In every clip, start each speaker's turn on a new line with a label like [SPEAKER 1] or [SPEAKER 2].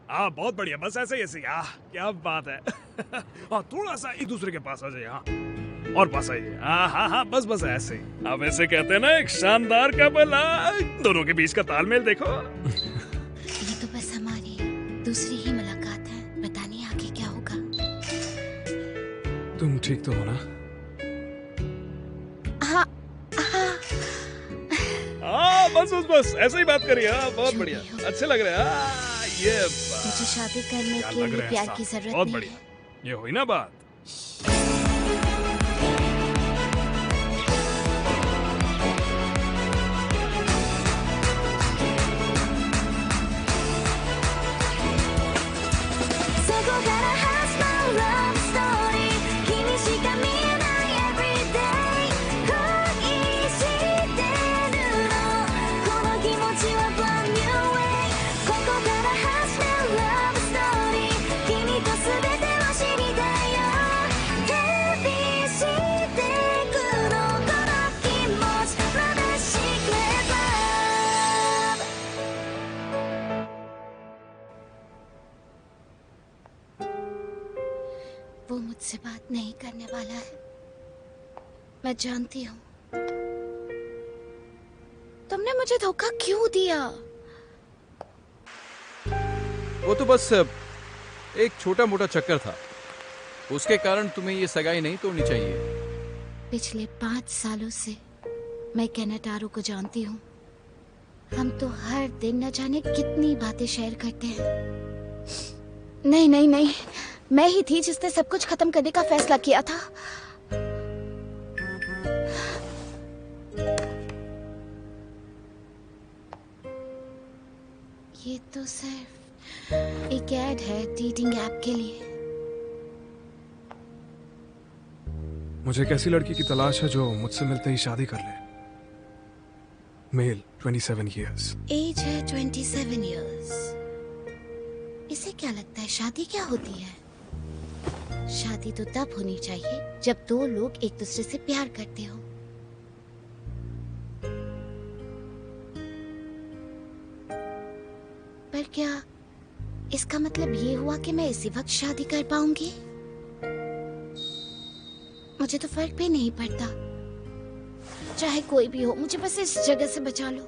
[SPEAKER 1] हाँ बहुत बढ़िया, बस ऐसे ही ऐसे। क्या बात है। हाँ थोड़ा सा एक दूसरे के पास आ जाइए। हाँ और पास आइए। हाँ बस बस ऐसे ही। अब ऐसे कहते हैं ना, एक शानदार कपल। दोनों के बीच का तालमेल देखो।
[SPEAKER 2] ये तो बस हमारी दूसरी ही मुलाकात है, पता नहीं आगे क्या होगा।
[SPEAKER 3] तुम ठीक तो हो ना?
[SPEAKER 2] हाँ हाँ
[SPEAKER 1] बस बस बस ऐसे ही बात करिए। बहुत बढ़िया, अच्छे लग रहे हैं। ये
[SPEAKER 2] मुझे शादी करने
[SPEAKER 1] क्या
[SPEAKER 2] के
[SPEAKER 1] लग
[SPEAKER 2] लिए
[SPEAKER 1] रहे हैं
[SPEAKER 2] प्यार
[SPEAKER 1] साहब,
[SPEAKER 2] की जरूरत
[SPEAKER 1] बहुत
[SPEAKER 2] नहीं
[SPEAKER 1] बढ़िया।
[SPEAKER 2] है।
[SPEAKER 1] ये हुई ना बात।
[SPEAKER 2] वो मुझसे बात नहीं करने वाला है, मैं जानती हूँ। तुमने मुझे धोखा क्यों दिया?
[SPEAKER 4] वो तो बस एक छोटा मोटा चक्कर था, उसके कारण तुम्हें ये सगाई नहीं तोड़नी चाहिए।
[SPEAKER 2] पिछले 5 सालों से मैं कैनाटारो को जानती हूँ। हम तो हर दिन न जाने कितनी बातें शेयर करते हैं। नहीं नहीं नहीं, मैं ही थी जिसने सब कुछ खत्म करने का फैसला किया था। ये तो सिर्फ एक ऐड है डेटिंग ऐप के लिए।
[SPEAKER 3] मुझे एक ऐसी लड़की की तलाश है जो मुझसे मिलते ही शादी कर ले। Mail 27 years।
[SPEAKER 2] एज है 27 years। इसे क्या लगता है शादी क्या होती है? शादी तो तब होनी चाहिए जब 2 लोग एक दूसरे से प्यार करते हो। पर क्या इसका मतलब ये हुआ कि मैं इसी वक्त शादी कर पाऊंगी? मुझे तो फर्क भी नहीं पड़ता, चाहे कोई भी हो, मुझे बस इस जगह से बचा लो।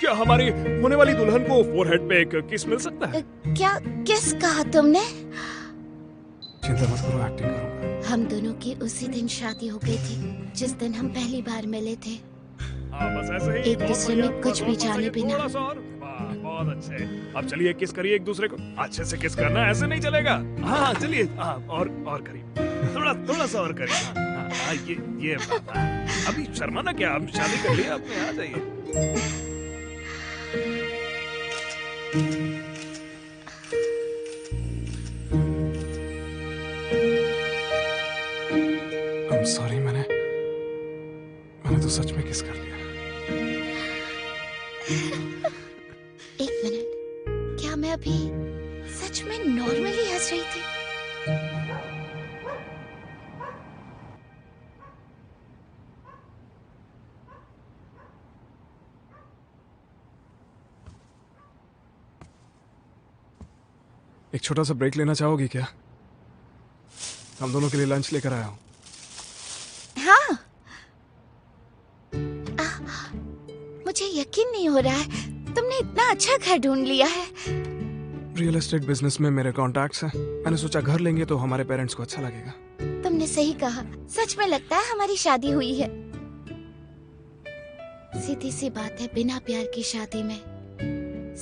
[SPEAKER 1] क्या हमारी होने वाली दुल्हन को फोरहेड पे एक किस मिल सकता है?
[SPEAKER 2] क्या किस कहा तुमने?
[SPEAKER 3] चिंता मत करो, एक्टिंग करूंगा।
[SPEAKER 2] हम दोनों की उसी दिन शादी हो गई थी जिस दिन हम पहली बार मिले थे।
[SPEAKER 1] बस ऐसे ही,
[SPEAKER 2] एक दूसरे में कुछ भी जाने बिना।
[SPEAKER 1] थोड़ा सा और। बहुत अच्छे। अब चलिए किस करिए एक दूसरे को। अच्छे से किस करना है, ऐसे नहीं चलेगा। हाँ चलिए, और करिए, थोड़ा सा और करिए। ये बात। अभी शर्माना क्या, हम शादी कर लिए, अपने आ जाइए।
[SPEAKER 3] I'm sorry, मैंने तो सच में किस कर लिया।
[SPEAKER 2] एक मिनट, क्या मैं अभी सच में नॉर्मली हंस रही थी?
[SPEAKER 3] एक छोटा सा ब्रेक लेना चाहोगी क्या? हम दोनों के लिए लंच लेकर आया हूँ।
[SPEAKER 2] हाँ। मुझे यकीन नहीं हो रहा है, तुमने इतना अच्छा घर ढूंढ लिया है।
[SPEAKER 3] रियल एस्टेट बिजनेस में मेरे कॉन्टैक्ट्स हैं। मैंने सोचा घर लेंगे तो हमारे पेरेंट्स को अच्छा लगेगा।
[SPEAKER 2] तुमने सही कहा, सच में लगता है हमारी शादी हुई है। सीधी सी बात है, बिना प्यार की शादी में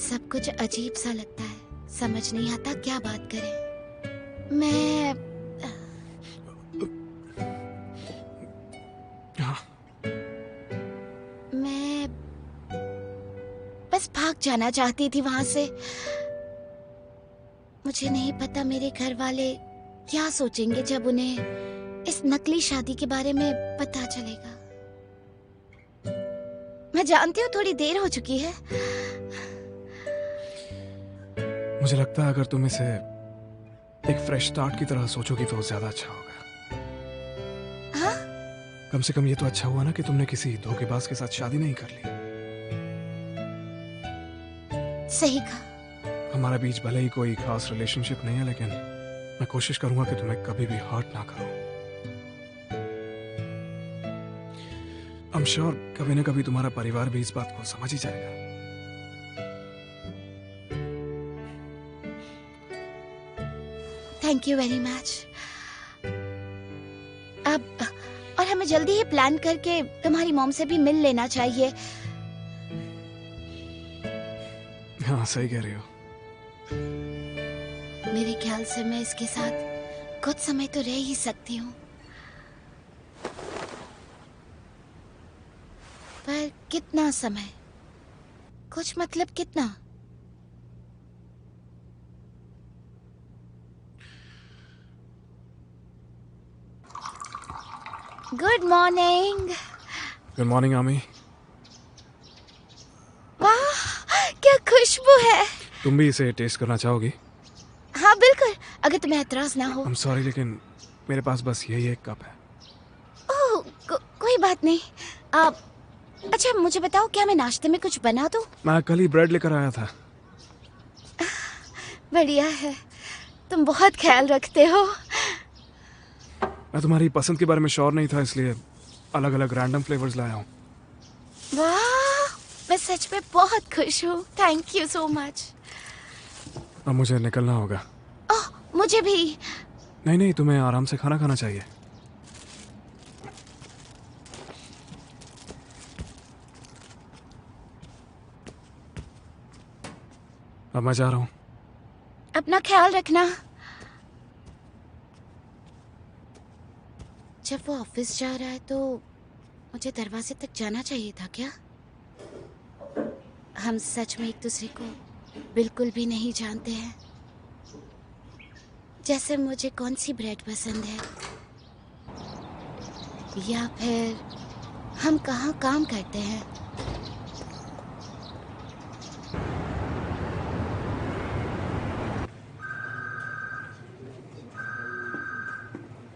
[SPEAKER 2] सब कुछ अजीब सा लगता है, समझ नहीं आता क्या बात करें। मैं बस भाग जाना चाहती थी वहां से। मुझे नहीं पता मेरे घर वाले क्या सोचेंगे जब उन्हें इस नकली शादी के बारे में पता चलेगा। मैं जानती हूँ थोड़ी देर हो चुकी है।
[SPEAKER 3] मुझे लगता है अगर तुम इसे एक फ्रेश स्टार्ट की तरह सोचोगी तो ज्यादा अच्छा होगा।
[SPEAKER 2] हाँ?
[SPEAKER 3] कम से कम ये तो अच्छा हुआ ना कि तुमने किसी धोखेबाज के साथ शादी नहीं कर ली।
[SPEAKER 2] सही कहा।
[SPEAKER 3] हमारे बीच भले ही कोई खास रिलेशनशिप नहीं है, लेकिन मैं कोशिश करूंगा कि तुम्हें कभी भी हर्ट ना करूं। आई एम श्योर कभी ना कभी तुम्हारा परिवार भी इस बात को समझ ही जाएगा।
[SPEAKER 2] Thank you very much. अब और हमें जल्दी ही प्लान करके तुम्हारी मॉम से भी मिल लेना चाहिए।
[SPEAKER 3] हाँ, सही कह रही हो।
[SPEAKER 2] मेरे ख्याल से मैं इसके साथ कुछ समय तो रह ही सकती हूँ, पर कितना समय? कुछ मतलब कितना? Good morning.
[SPEAKER 3] गुड मॉर्निंग आमी।
[SPEAKER 2] वाह, क्या खुशबू है।
[SPEAKER 3] तुम भी इसे टेस्ट करना चाहोगी?
[SPEAKER 2] हाँ बिल्कुल, अगर तुम्हें एतराज ना हो।
[SPEAKER 3] आई एम सॉरी, लेकिन मेरे पास बस यही एक कप है।
[SPEAKER 2] ओह, कोई बात नहीं। आप अच्छा मुझे बताओ, क्या मैं नाश्ते में कुछ बना दूं?
[SPEAKER 3] मैं कल ही ब्रेड लेकर आया था।
[SPEAKER 2] बढ़िया है, तुम बहुत ख्याल रखते हो।
[SPEAKER 3] मैं तुम्हारी पसंद के बारे में श्योर नहीं था, इसलिए अलग अलग रैंडम फ्लेवर्स लाया हूँ।
[SPEAKER 2] वाह, मैं सच में बहुत खुश हूँ। Thank you so much.
[SPEAKER 3] अब मुझे निकलना होगा।
[SPEAKER 2] ओह, मुझे भी।
[SPEAKER 3] नहीं नहीं, तुम्हें आराम से खाना खाना चाहिए। अब मैं जा रहा हूँ।
[SPEAKER 2] अपना ख्याल रखना। जब वो ऑफिस जा रहा है तो मुझे दरवाजे तक जाना चाहिए था क्या? हम सच में एक दूसरे को बिल्कुल भी नहीं जानते हैं। जैसे मुझे कौन सी ब्रेड पसंद है, या फिर हम कहाँ काम करते हैं।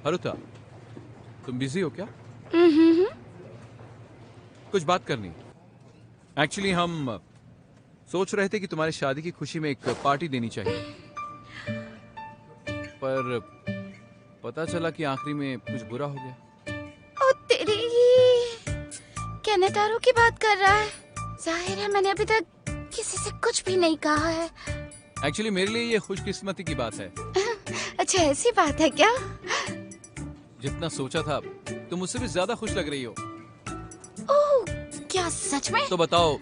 [SPEAKER 4] हरुता, तुम बिजी हो क्या? कुछ बात करनी। एक्चुअली हम सोच रहे थे कि तुम्हारी शादी की खुशी में एक पार्टी देनी चाहिए, पर पता चला कि आखिरी में कुछ बुरा हो गया।
[SPEAKER 2] ओ तेरी, कैनेटारो की बात कर रहा है? जाहिर है मैंने अभी तक किसी से कुछ भी नहीं कहा है।
[SPEAKER 4] एक्चुअली मेरे लिए ये खुशकिस्मती की बात है।
[SPEAKER 2] अच्छा ऐसी बात है क्या?
[SPEAKER 4] जितना सोचा था तुम मुझसे भी ज्यादा खुश लग रही हो।
[SPEAKER 2] ओह, क्या सच में?
[SPEAKER 4] तो बताओ,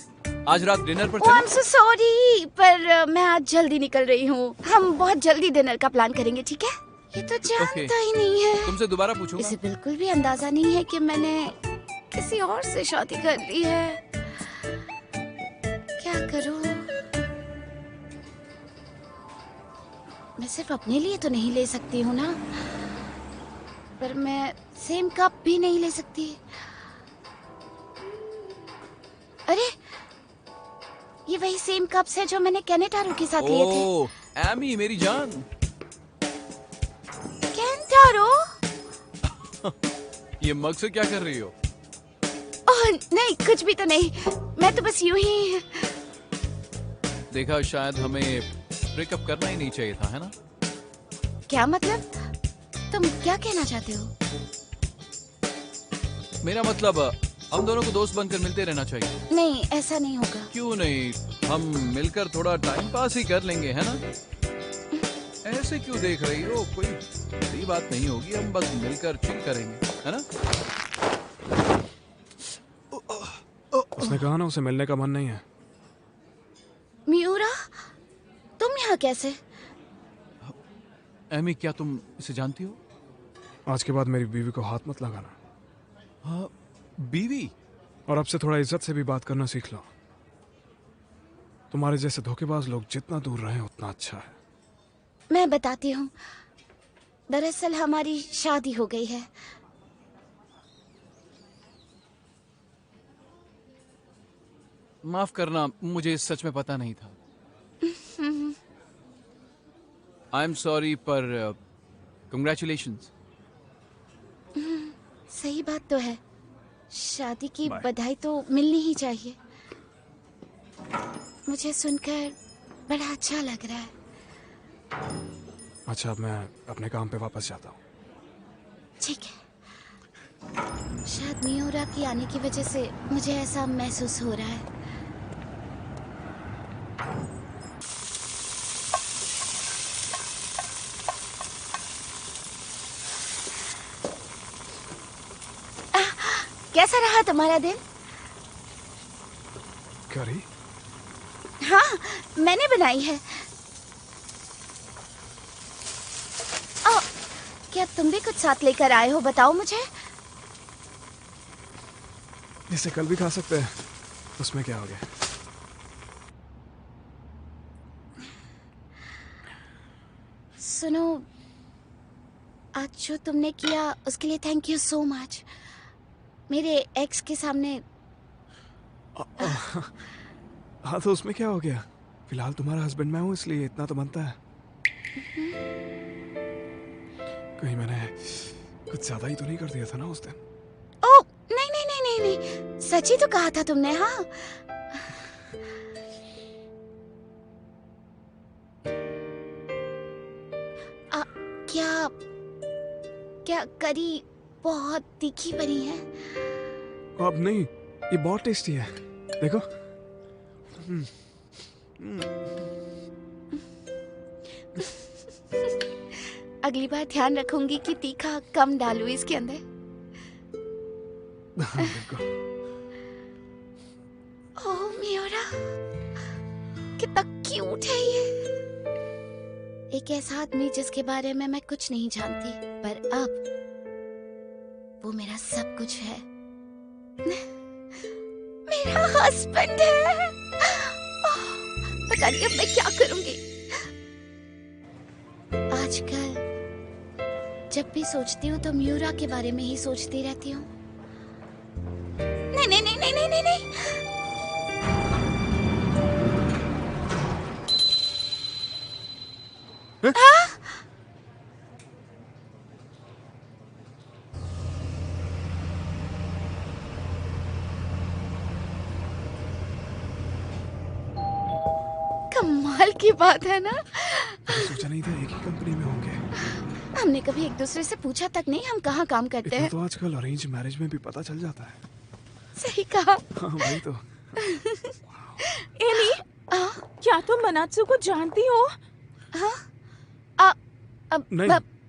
[SPEAKER 4] आज रात डिनर पर
[SPEAKER 2] Oh, I'm
[SPEAKER 4] चलें?
[SPEAKER 2] so sorry, पर मैं आज जल्दी निकल रही हूँ। हम बहुत जल्दी डिनर का प्लान करेंगे, ठीक है? ये तो जानता ही नहीं है।
[SPEAKER 4] तुमसे दोबारा पूछूंगा।
[SPEAKER 2] इसे बिल्कुल भी अंदाजा नहीं है कि मैंने किसी और से शादी कर ली है। क्या करूँ? मैं सिर्फ अपने लिए तो नहीं ले सकती हूँ ना, पर मैं सेम कप भी नहीं ले सकती। अरे, ये वही सेम कप्स है जो मैंने कैनेटारो के साथ लिए थे।
[SPEAKER 4] ओह, एमी मेरी जान।
[SPEAKER 2] कैनेटारो?
[SPEAKER 4] ये मग से क्या कर रही हो?
[SPEAKER 2] ओह नहीं, कुछ भी तो नहीं। मैं तो बस यूं ही।
[SPEAKER 4] देखा, शायद हमें ब्रेकअप करना ही नहीं चाहिए था, है ना?
[SPEAKER 2] क्या मतलब? तुम क्या कहना चाहते हो?
[SPEAKER 4] मेरा मतलब हम दोनों को दोस्त बनकर मिलते रहना चाहिए।
[SPEAKER 2] नहीं, ऐसा नहीं होगा।
[SPEAKER 4] क्यों नहीं? हम मिलकर थोड़ा टाइम पास ही कर लेंगे, है ना? ऐसे क्यों देख रही हो? कोई बड़ी बात नहीं होगी, हम बस मिलकर चिल करेंगे, है ना?
[SPEAKER 3] उसने कहा ना उसे मिलने का मन नहीं है।
[SPEAKER 2] मियूरा, तुम यहाँ कैसे?
[SPEAKER 4] एमी, क्या तुम इसे जानती हो?
[SPEAKER 3] आज के बाद मेरी बीवी को हाथ मत लगाना।
[SPEAKER 4] हाँ, बीवी?
[SPEAKER 3] और अब से थोड़ा इज्जत से भी बात करना सीख लो। तुम्हारे जैसे धोखेबाज लोग जितना दूर रहे उतना अच्छा है।
[SPEAKER 2] मैं बताती हूँ। दरअसल हमारी शादी हो गई है।
[SPEAKER 4] माफ करना, मुझे सच में पता नहीं था। आई एम सॉरी, पर कंग्रेचुलेशंस।
[SPEAKER 2] सही बात तो है। शादी की
[SPEAKER 3] Bye.
[SPEAKER 2] बधाई तो मिलनी ही चाहिए। मुझे सुनकर बड़ा अच्छा लग रहा है।
[SPEAKER 3] अच्छा, अब मैं अपने काम पे वापस जाता हूँ।
[SPEAKER 2] ठीक है। शायद मियोरा की आने की वजह से मुझे ऐसा महसूस हो रहा है। कैसा रहा तुम्हारा दिन?
[SPEAKER 3] करी?
[SPEAKER 2] हाँ, मैंने बनाई है। ओ, क्या तुम भी कुछ साथ लेकर आए हो? बताओ मुझे।
[SPEAKER 3] इसे कल भी खा सकते हैं, उसमें क्या हो गया?
[SPEAKER 2] सुनो, आज जो तुमने किया उसके लिए थैंक यू सो मच। मेरे एक्स के सामने।
[SPEAKER 3] हाँ, तो उसमें क्या हो गया? फिलहाल तुम्हारा हस्बैंड मैं हूँ, इसलिए इतना तो बनता है। कहीं मैंने कुछ ज्यादा ही तो नहीं कर दिया था ना उस दिन?
[SPEAKER 2] ओ, नहीं नहीं नहीं नहीं नहीं, सच ही तो कहा था तुमने। हाँ, क्या क्या करी बहुत तीखी बनी है?
[SPEAKER 3] अब नहीं, ये बहुत टेस्टी है, देखो।
[SPEAKER 2] अगली बार ध्यान रखूंगी कि तीखा कम डालूं इसके अंदर।
[SPEAKER 3] बिल्कुल।
[SPEAKER 2] ओह मियोरा, कितना क्यूट है ये। एक ऐसा आदमी जिसके बारे में मैं कुछ नहीं जानती, पर अब वो मेरा सब कुछ है। मेरा हस्बैंड है। पता नहीं अब मैं क्या करूंगी। आजकल जब भी सोचती हूँ तो मियोरा के बारे में ही सोचती रहती हूँ। नहीं नहीं नहीं नहीं नहीं नहीं, नहीं। हाँ? कमाल की बात है ना।
[SPEAKER 3] सोचा नहीं था एक ही कंपनी में होंगे।
[SPEAKER 2] हमने कभी एक दूसरे से पूछा तक नहीं हम कहाँ काम करते
[SPEAKER 3] इतना
[SPEAKER 2] हैं।
[SPEAKER 3] तो आजकल अरेंज मैरिज में भी पता चल जाता है।
[SPEAKER 2] सही कहा।
[SPEAKER 3] हाँ, वही तो।
[SPEAKER 5] एमी, क्या तुम मनात्सु को जानती हो?
[SPEAKER 2] हाँ?
[SPEAKER 3] नहीं,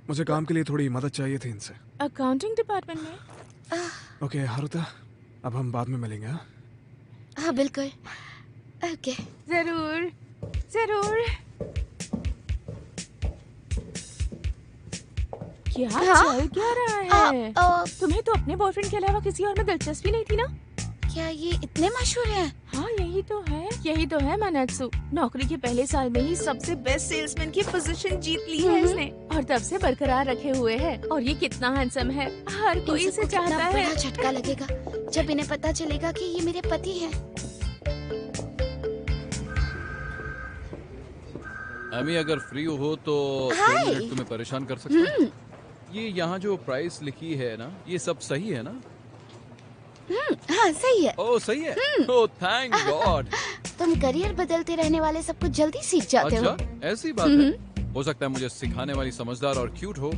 [SPEAKER 3] मुझे काम के लिए थोड़ी मदद चाहिए थी इनसे।
[SPEAKER 5] अकाउंटिंग डिपार्टमेंट में।
[SPEAKER 3] ओके हारुता, अब हम बाद में मिलेंगे। हाँ,
[SPEAKER 2] हाँ बिल्कुल। ओके।
[SPEAKER 5] जरूर जरूर। क्या
[SPEAKER 2] हाँ?
[SPEAKER 5] चल क्या रहा है? तुम्हें तो अपने बॉयफ्रेंड के अलावा किसी और में दिलचस्पी नहीं थी ना?
[SPEAKER 2] क्या ये इतने मशहूर हैं?
[SPEAKER 5] हाँ यही तो है मनात्सु। नौकरी के पहले साल में ही सबसे बेस्ट सेल्समैन की पोजीशन जीत ली है इसने, और तब से बरकरार रखे हुए है। और ये कितना हैंडसम है, हर कोई
[SPEAKER 2] इन
[SPEAKER 5] इसे
[SPEAKER 2] सबको
[SPEAKER 5] चाहता
[SPEAKER 2] कितना
[SPEAKER 5] है।
[SPEAKER 2] बड़ा झटका लगेगा जब इन्हें पता चलेगा कि ये मेरे पति हैं।
[SPEAKER 4] एमी, अगर फ्री हो तो
[SPEAKER 2] हाय।
[SPEAKER 4] 2 मिनट तुम्हें परेशान कर सकता हूँ? ये यहाँ जो प्राइस लिखी है ना, ये सब सही है ना?
[SPEAKER 2] हाँ सही है।
[SPEAKER 4] ओह सही है। Oh thank God.
[SPEAKER 2] तुम करियर बदलते रहने वाले सब कुछ जल्दी सीख जाते हो।
[SPEAKER 4] अच्छा, ऐसी बात है। हो सकता है मुझे सिखाने वाली समझदार और क्यूट हो।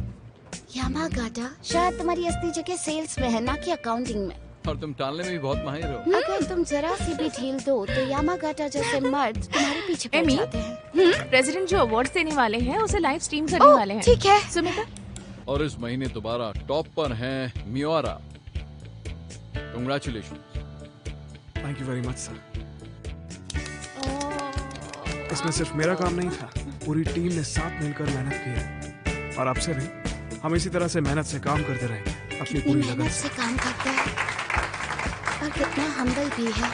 [SPEAKER 2] यामागाटा शायद तुम्हारी असली जगह सेल्स में है, ना कि अकाउंटिंग में।
[SPEAKER 4] और तुम टालने में भी बहुत माहिर हो।
[SPEAKER 2] अगर तुम जरा सी भी ढील दो तो यामागाटा जैसे मर्द तुम्हारे पीछे पड़
[SPEAKER 5] एमी,
[SPEAKER 2] जाते हैं।
[SPEAKER 5] प्रेसिडेंट जो अवार्ड देने वाले हैं उसे लाइव स्ट्रीम करने
[SPEAKER 2] ओह,
[SPEAKER 5] वाले हैं।
[SPEAKER 2] ठीक है।
[SPEAKER 5] सुमिता,
[SPEAKER 4] और इस महीने दोबारा टॉप पर हैं मियोरा। Congratulation.
[SPEAKER 3] Thank you very much sir. इसमें सिर्फ मेरा काम नहीं था, पूरी टीम ने साथ मिलकर मेहनत की है। और आपसे भी हम इसी तरह से मेहनत से काम करते रहेंगे, अपनी पूरी लगन
[SPEAKER 2] मेहनत
[SPEAKER 3] से।
[SPEAKER 2] से काम करता है और कितना हम्बल भी है।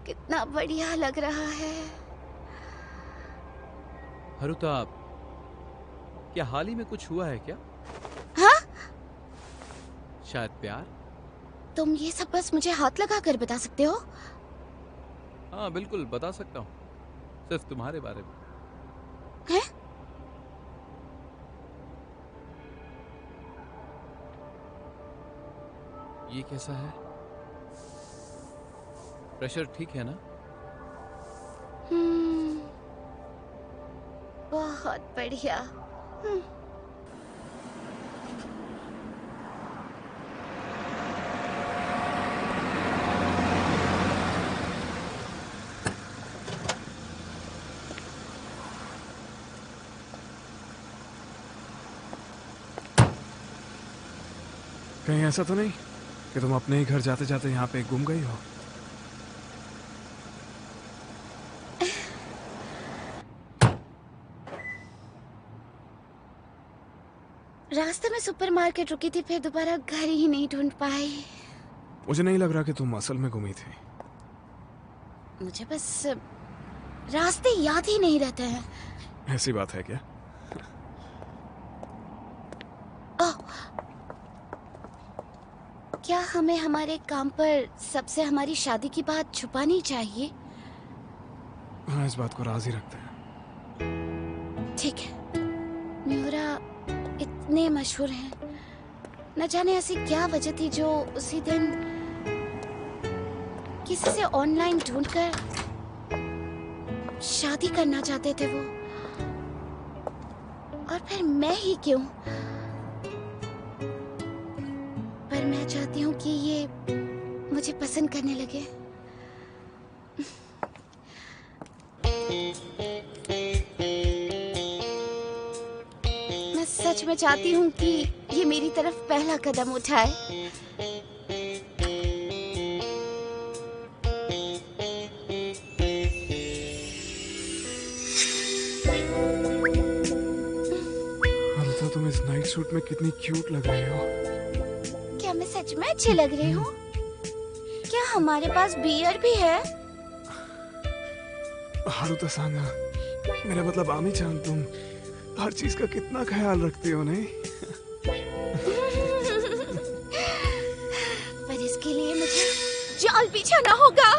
[SPEAKER 2] कितना बढ़िया लग रहा है।
[SPEAKER 4] हरुता, क्या हाल ही में कुछ हुआ है क्या?
[SPEAKER 2] हाँ?
[SPEAKER 4] शायद प्यार?
[SPEAKER 2] तुम ये सब बस मुझे हाथ लगा कर बता सकते हो?
[SPEAKER 4] हाँ बिल्कुल बता सकता हूँ, सिर्फ तुम्हारे बारे में।
[SPEAKER 2] हैं?
[SPEAKER 4] ये कैसा है? प्रेशर ठीक है ना?
[SPEAKER 2] बहुत बढ़िया।
[SPEAKER 3] कहीं ऐसा तो नहीं कि तुम अपने ही घर जाते जाते यहाँ पे गुम गई हो?
[SPEAKER 2] रास्ते में सुपरमार्केट रुकी थी, फिर दोबारा घर ही नहीं ढूंढ पाई।
[SPEAKER 3] मुझे नहीं लग रहा कि तुम असल में गुमी थी।
[SPEAKER 2] मुझे बस रास्ते याद ही नहीं रहते हैं।
[SPEAKER 3] ऐसी बात है क्या?
[SPEAKER 2] ओह, क्या हमें हमारे काम पर सबसे हमारी शादी की बात छुपानी चाहिए?
[SPEAKER 3] हाँ, इस बात को राज ही रखते हैं।
[SPEAKER 2] ठीक है। म्यूरा इतने मशहूर हैं, न जाने ऐसी क्या वजह थी जो उसी दिन किसी से ऑनलाइन ढूंढकर शादी करना चाहते थे वो। और फिर मैं ही क्यों? पर मैं चाहती हूँ कि ये मुझे पसंद करने लगे। मैं सच में चाहती हूँ कि ये मेरी तरफ पहला कदम उठाए।
[SPEAKER 3] अमृता, तुम इस नाइट सूट में कितनी क्यूट लग रही हो।
[SPEAKER 2] क्या मैं सच में अच्छी लग रही हूँ? क्या हमारे पास बियर भी है?
[SPEAKER 3] हारुता सांगा, मेरा मतलब आमी चान, तुम हर चीज का कितना ख्याल रखती हो, नहीं?
[SPEAKER 2] पर इसके लिए मुझे जाल बिछाना होगा।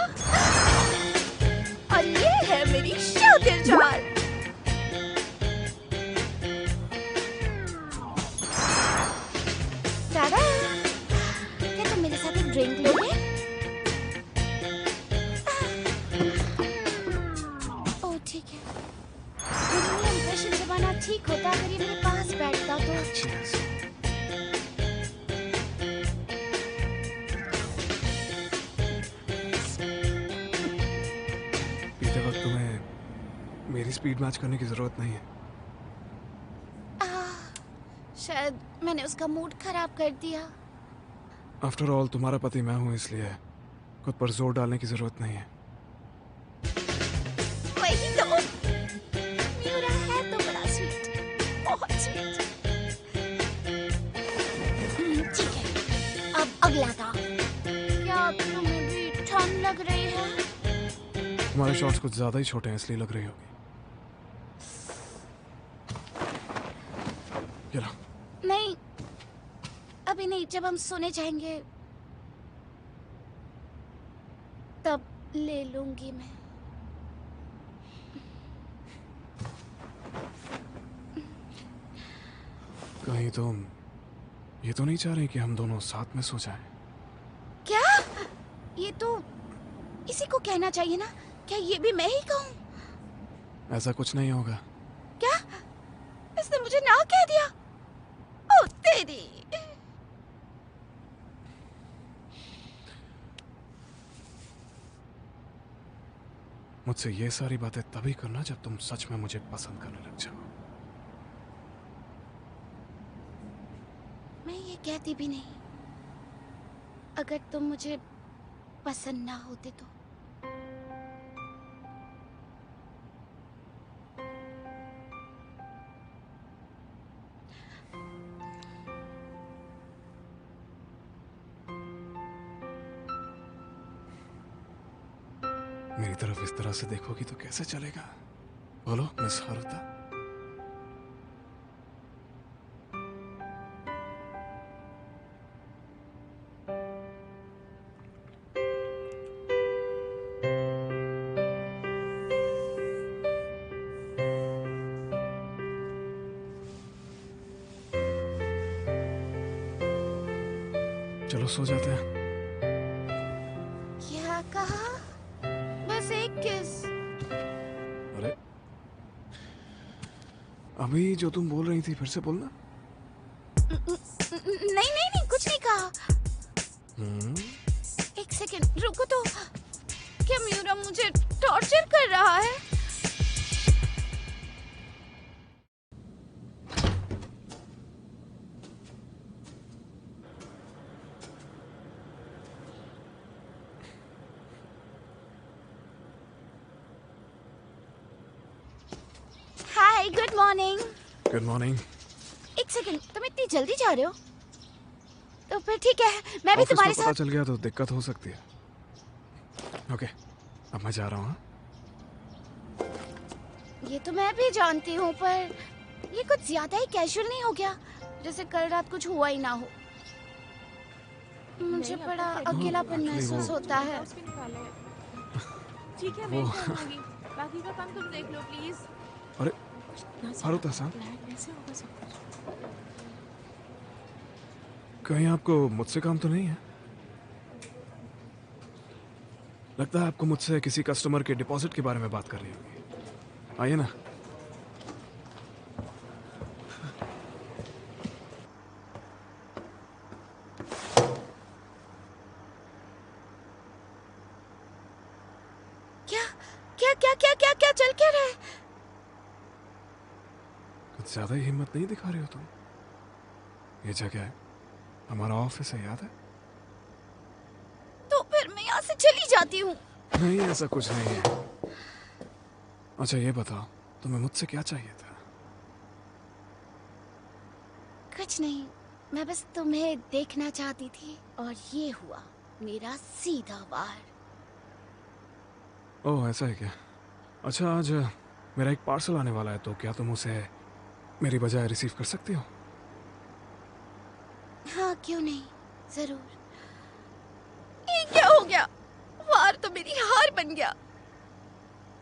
[SPEAKER 2] और ये है मेरी शातिर जाल। दादा, क्या तुम मेरे साथ एक ड्रिंक लोगे? ओह ठीक है। मेरा इंप्रेशन जमाना ठीक होता अगर ये मेरे पास बैठता तो।
[SPEAKER 3] Cheers. पीते वक्त तुम्हें मेरी स्पीड मैच करने की जरूरत नहीं है।
[SPEAKER 2] शायद मैंने उसका मूड खराब कर दिया।
[SPEAKER 3] आफ्टर ऑल तुम्हारा पति मैं हूँ, इसलिए खुद पर जोर डालने की जरूरत नहीं है।
[SPEAKER 2] वही तो। म्यूरा है तो बड़ा स्वीट, बहुत स्वीट। ठीक है, अब अगला था। क्या तुम्हें भी ठंड लग रही है?
[SPEAKER 3] तुम्हारे शॉट्स कुछ ज्यादा ही छोटे हैं, इसलिए लग रही होगी। ये लो।
[SPEAKER 2] नहीं, अभी नहीं। जब हम सोने जाएंगे तब ले लूंगी मैं।
[SPEAKER 3] कहीं तुम ये तो नहीं चाह रही कि हम दोनों साथ में सो जाएं?
[SPEAKER 2] क्या? ये तो इसी को कहना चाहिए ना। क्या ये भी मैं ही कहूँ?
[SPEAKER 3] ऐसा कुछ नहीं होगा।
[SPEAKER 2] क्या? इसने मुझे ना कह दिया? ओ तेरी।
[SPEAKER 3] मुझसे ये सारी बातें तभी करना जब तुम सच में मुझे पसंद करने लग जाओ।
[SPEAKER 2] मैं ये कहती भी नहीं अगर तुम मुझे पसंद ना होते तो।
[SPEAKER 3] मेरी तरफ इस तरह से देखोगी तो कैसे चलेगा? बोलो मिस हारुता। चलो सो जाते हैं।
[SPEAKER 2] क्या कहा?
[SPEAKER 3] अभी जो तुम बोल रही थी फिर से बोलना।
[SPEAKER 2] नहीं नहीं नहीं, कुछ नहीं कहा। एक सेकंड रुको तो। क्या म्यूरा मुझे टॉर्चर कर रहा है? हाय, गुड मॉर्निंग।
[SPEAKER 3] Good morning.
[SPEAKER 2] एक सेकंड, तुम इतनी जल्दी जा रहे हो? तो फिर ठीक है, मैं भी
[SPEAKER 3] ऑफिस
[SPEAKER 2] तुम्हारे
[SPEAKER 3] में पता
[SPEAKER 2] साथ।
[SPEAKER 3] चल गया तो दिक्कत हो सकती है। ओके, अब मैं जा रहा हूँ।
[SPEAKER 2] ये तो मैं भी जानती हूँ, पर ये कुछ ज्यादा ही कैजुअल नहीं हो गया? जैसे कल रात कुछ हुआ ही ना हो। मुझे
[SPEAKER 5] नहीं,
[SPEAKER 2] बड़ा
[SPEAKER 5] अब तो
[SPEAKER 2] अकेलापन
[SPEAKER 3] actually
[SPEAKER 2] महसूस
[SPEAKER 3] वो-
[SPEAKER 2] होता है।
[SPEAKER 5] उसके निकाले हैं। ठीक है, मैं कर लूंगी। बाकी का काम तुम देख लो प्लीज।
[SPEAKER 3] अरे
[SPEAKER 5] ना
[SPEAKER 3] हारुता सान,
[SPEAKER 5] प्लान कैसे होगा सब कुछ?
[SPEAKER 3] कहीं आपको मुझसे काम तो नहीं है? लगता है आपको मुझसे किसी कस्टमर के डिपॉजिट के बारे में बात करनी होगी। आइए ना।
[SPEAKER 2] क्या क्या क्या क्या क्या क्या चल क्या रहा है?
[SPEAKER 3] कुछ ज्यादा ही हिम्मत नहीं दिखा रही हो तुम। ये जगह है, हमारा ऑफिस है, याद है?
[SPEAKER 2] तो फिर मैं यहाँ से चली जाती हूँ।
[SPEAKER 3] नहीं, ऐसा कुछ नहीं है। अच्छा ये बताओ, तुम्हें मुझसे क्या चाहिए था?
[SPEAKER 2] कुछ नहीं, मैं बस तुम्हें देखना चाहती थी और ये हुआ मेरा सीधा वार।
[SPEAKER 3] ओह ऐसा है क्या? अच्छा, आज मेरा एक पार्सल आने वाला है, तो क्या तुम उसे मेरी बजाय रिसीव कर सकती हो?
[SPEAKER 2] हाँ क्यों नहीं, जरूर। ये क्या हो गया? वार तो मेरी हार बन गया।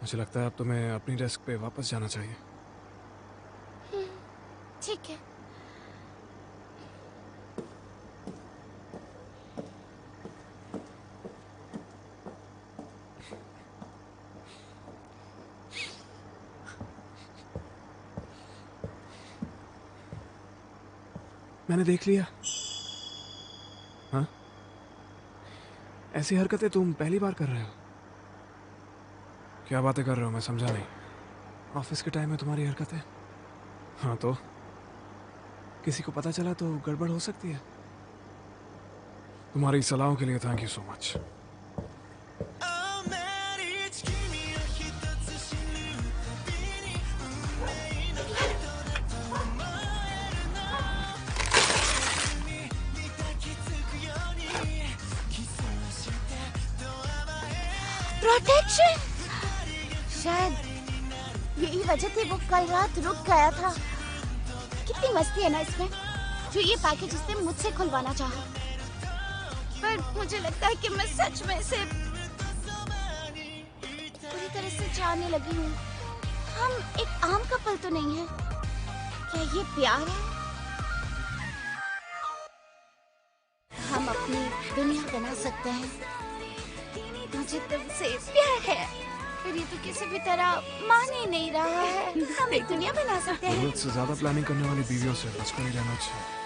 [SPEAKER 3] मुझे लगता है अब तुम्हें अपनी डेस्क पे वापस जाना चाहिए।
[SPEAKER 2] ठीक है।
[SPEAKER 3] मैंने देख लिया। हाँ, ऐसी हरकतें तुम पहली बार कर रहे हो? क्या बातें कर रहे हो, मैं समझा नहीं। ऑफिस के टाइम में तुम्हारी हरकतें? हाँ तो किसी को पता चला तो गड़बड़ हो सकती है। तुम्हारी सलाहों के लिए thank you so much.
[SPEAKER 2] Protection, शायद यही वजह थी वो कल रात रुक गया था। कितनी मस्ती है ना इसमें, जो ये पैकेज इसने मुझसे खुलवाना चाहा। पर मुझे लगता है कि मैं सच में इसे पूरी तरह से जानने लगी हूँ। हम एक आम कपल तो नहीं है। क्या ये प्यार है? हम अपनी दुनिया बना सकते हैं। मुझे तुमसे प्यार है, पर ये तो किसी भी तरह मान ही नहीं रहा है। हम एक दुनिया बना सकते हैं।
[SPEAKER 3] जरूरत से ज्यादा प्लानिंग करने वाली बीवियों से बचकर ही रहना चाहिए।